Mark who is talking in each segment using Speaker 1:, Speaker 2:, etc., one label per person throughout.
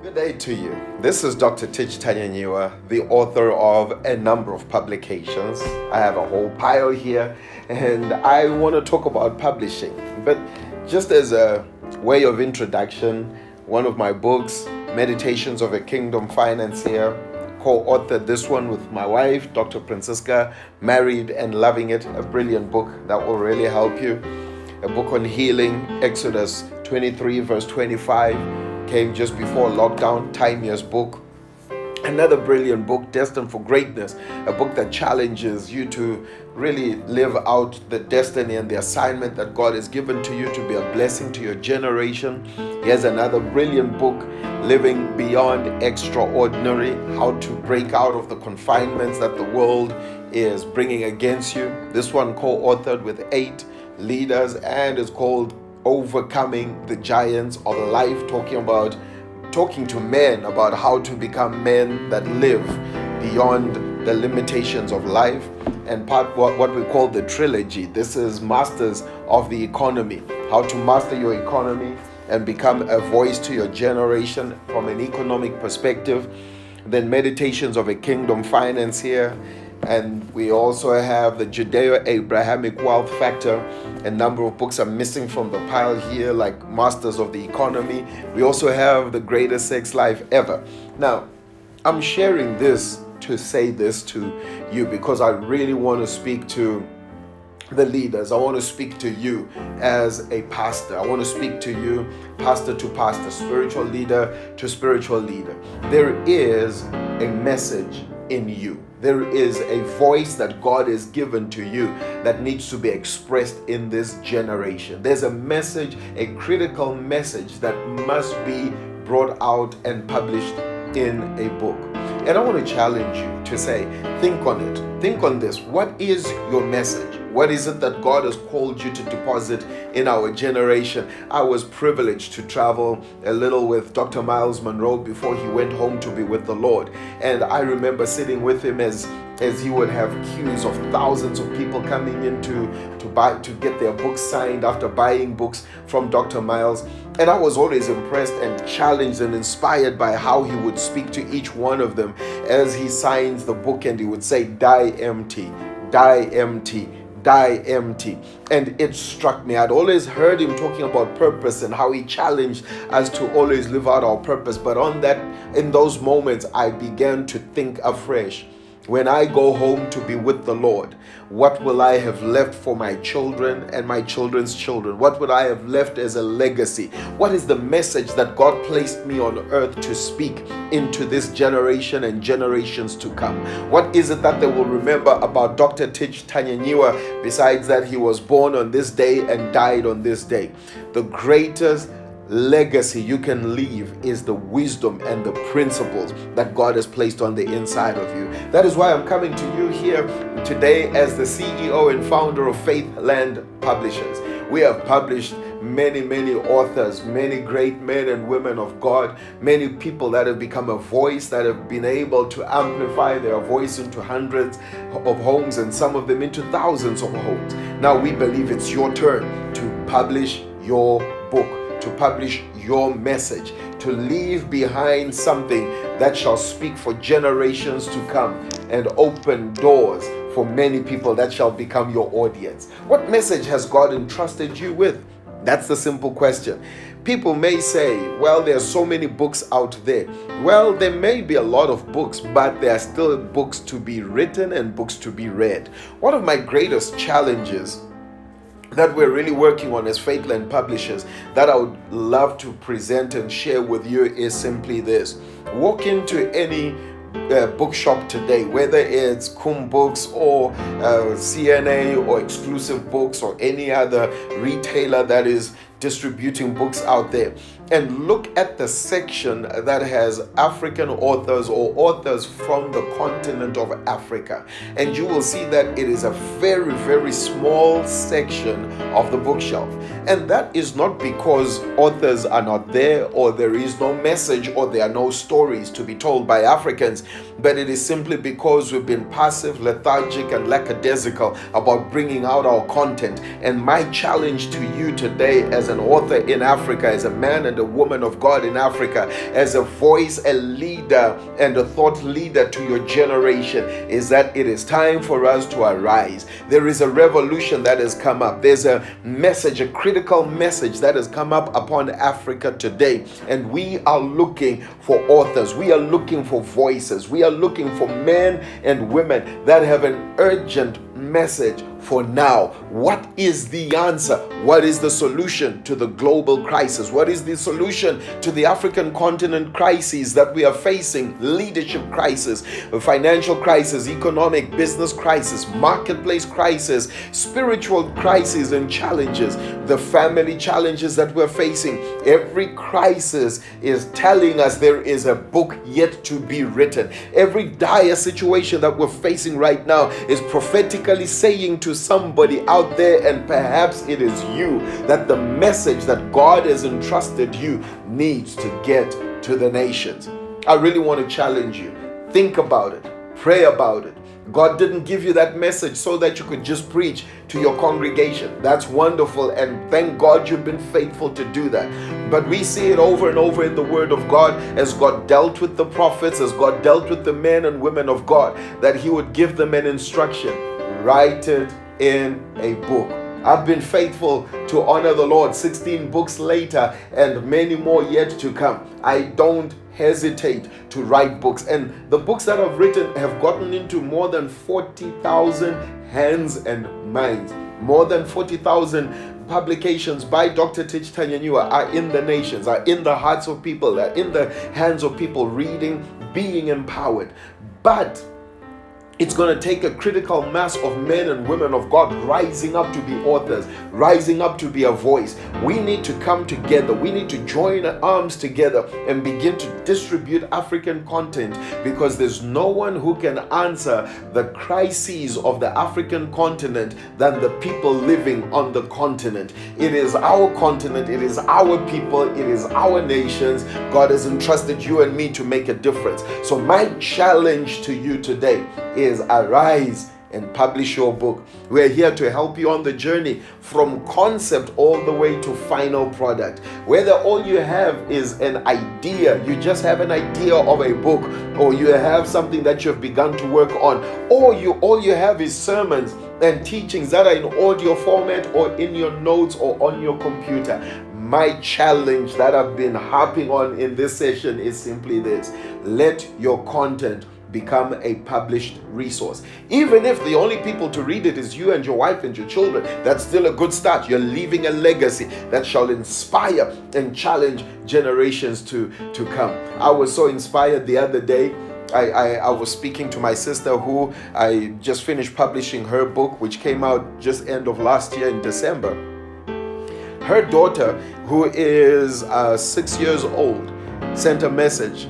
Speaker 1: Good day to you. This is Dr. Tich Tanyanyiwa, the author of a number of publications. I have a whole pile here, and I want to talk about publishing. But just as a way of introduction, one of my books, Meditations of a Kingdom Financier, co-authored this one with my wife, Dr. Francisca, Married and Loving It, a brilliant book that will really help you. A book on healing, Exodus 23 verse 25, came just before lockdown, Time's book. Another brilliant book, Destined for Greatness, a book that challenges you to really live out the destiny and the assignment that God has given to you to be a blessing to your generation. Here's another brilliant book, Living Beyond Extraordinary, how to break out of the confinements that the world is bringing against you. This one co-authored with 8 leaders, and is called Overcoming the Giants of Life, talking to men about how to become men that live beyond the limitations of life. And part what we call the trilogy. This is Masters of the Economy, how to master your economy and become a voice to your generation from an economic perspective. Then Meditations of a Kingdom Financier. And we also have the Judeo-Abrahamic Wealth Factor. A number of books are missing from the pile here, like Masters of the Economy. We also have The Greatest Sex Life Ever. Now, I'm sharing this to say this to you because I really want to speak to the leaders. I want to speak to you as a pastor. I want to speak to you, pastor to pastor, spiritual leader to spiritual leader. There is a message in you. There is a voice that God has given to you that needs to be expressed in this generation. There's a message, a critical message that must be brought out and published in a book. And I want to challenge you to say, think on it. Think on this. What is your message? What is it that God has called you to deposit in our generation? I was privileged to travel a little with Dr. Miles Monroe before he went home to be with the Lord. And I remember sitting with him as he would have queues of thousands of people coming in to get their books signed after buying books from Dr. Miles. And I was always impressed and challenged and inspired by how he would speak to each one of them as he signs the book, and he would say, "Die empty, die empty, die empty." And it struck me. I'd always heard him talking about purpose and how he challenged us to always live out our purpose. But in those moments, I began to think afresh. When I go home to be with the Lord, what will I have left for my children and my children's children? What would I have left as a legacy? What is the message that God placed me on earth to speak into this generation and generations to come? What is it that they will remember about Dr. Tich Tanyanyiwa besides that he was born on this day and died on this day? The greatest legacy you can leave is the wisdom and the principles that God has placed on the inside of you. That is why I'm coming to you here today as the CEO and founder of Faithland Publishers. We have published many authors, many great men and women of God, many people that have become a voice, that have been able to amplify their voice into hundreds of homes and some of them into thousands of homes. Now we believe it's your turn to publish your book, to publish your message, to leave behind something that shall speak for generations to come and open doors for many people that shall become your audience. What message has God entrusted you with? That's the simple question. People may say, well, there are so many books out there. Well, there may be a lot of books, but there are still books to be written and books to be read. One of my greatest challenges that we're really working on as Faithland Publishers that I would love to present and share with you is simply this. Walk into any bookshop today, whether it's Kum Books or CNA or Exclusive Books or any other retailer that is distributing books out there, and look at the section that has African authors or authors from the continent of Africa, and you will see that it is a very small section of the bookshelf. And that is not because authors are not there or there is no message or there are no stories to be told by Africans, but it is simply because we've been passive, lethargic, and lackadaisical about bringing out our content. And my challenge to you today as as an author in Africa, as a man and a woman of God in Africa, as a voice, a leader, and a thought leader to your generation, is that it is time for us to arise. There is a revolution that has come up. There's a message, a critical message that has come up upon Africa today, and we are looking for authors. We are looking for voices. We are looking for men and women that have an urgent message for now. What is the answer? What is the solution to the global crisis? What is the solution to the African continent crises that we are facing? Leadership crisis, financial crisis, economic business crisis, marketplace crisis, spiritual crises and challenges, the family challenges that we're facing. Every crisis is telling us there is a book yet to be written. Every dire situation that we're facing right now is prophetically saying to somebody out there, and perhaps it is you, that the message that God has entrusted you needs to get to the nations. I really want to challenge you. Think about it. Pray about it. God didn't give you that message so that you could just preach to your congregation. That's wonderful, and thank God you've been faithful to do that. But we see it over and over in the Word of God, as God dealt with the prophets, as God dealt with the men and women of God, that He would give them an instruction. Write it in a book. I've been faithful to honor the Lord 16 books later, and many more yet to come. I don't hesitate to write books, and the books that I've written have gotten into more than 40,000 hands and minds. More than 40,000 publications by Dr. Tich Tanyanyua are in the nations, are in the hearts of people, are in the hands of people reading, being empowered. But it's going to take a critical mass of men and women of God rising up to be authors, rising up to be a voice. We need to come together. We need to join arms together and begin to distribute African content, because there's no one who can answer the crises of the African continent than the people living on the continent. It is our continent. It is our people. It is our nations. God has entrusted you and me to make a difference. So my challenge to you today is arise and publish your book. We're here to help you on the journey from concept all the way to final product. Whether all you have is an idea, you just have an idea of a book, or you have something that you've begun to work on, or all you have is sermons and teachings that are in audio format or in your notes or on your computer. My challenge that I've been harping on in this session is simply this: let your content become a published resource. Even if the only people to read it is you and your wife and your children, that's still a good start. You're leaving a legacy that shall inspire and challenge generations to come. I was so inspired the other day. I was speaking to my sister, who I just finished publishing her book, which came out just end of last year in December. Her daughter, who is 6 years old, sent a message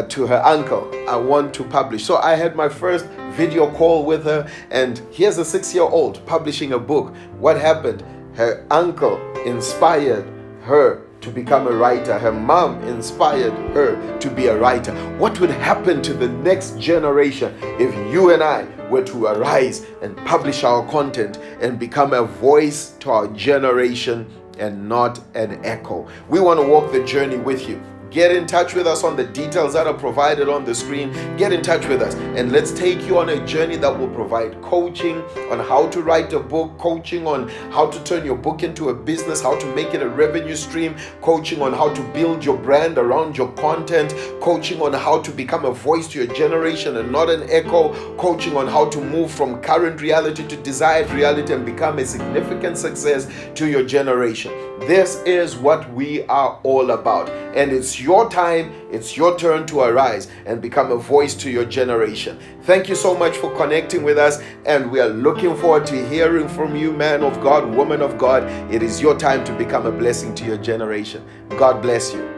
Speaker 1: to her uncle, I want to publish. So I had my first video call with her, and here's a 6-year-old publishing a book. What happened? Her uncle inspired her to become a writer. Her mom inspired her to be a writer. What would happen to the next generation if you and I were to arise and publish our content and become a voice to our generation and not an echo? We want to walk the journey with you. Get in touch with us on the details that are provided on the screen. Get in touch with us, and let's take you on a journey that will provide coaching on how to write a book, coaching on how to turn your book into a business, how to make it a revenue stream, coaching on how to build your brand around your content, coaching on how to become a voice to your generation and not an echo, coaching on how to move from current reality to desired reality and become a significant success to your generation. This is what we are all about, and it's your time, it's your turn to arise and become a voice to your generation. Thank you so much for connecting with us, and we are looking forward to hearing from you, man of God, woman of God. It is your time to become a blessing to your generation. God bless you.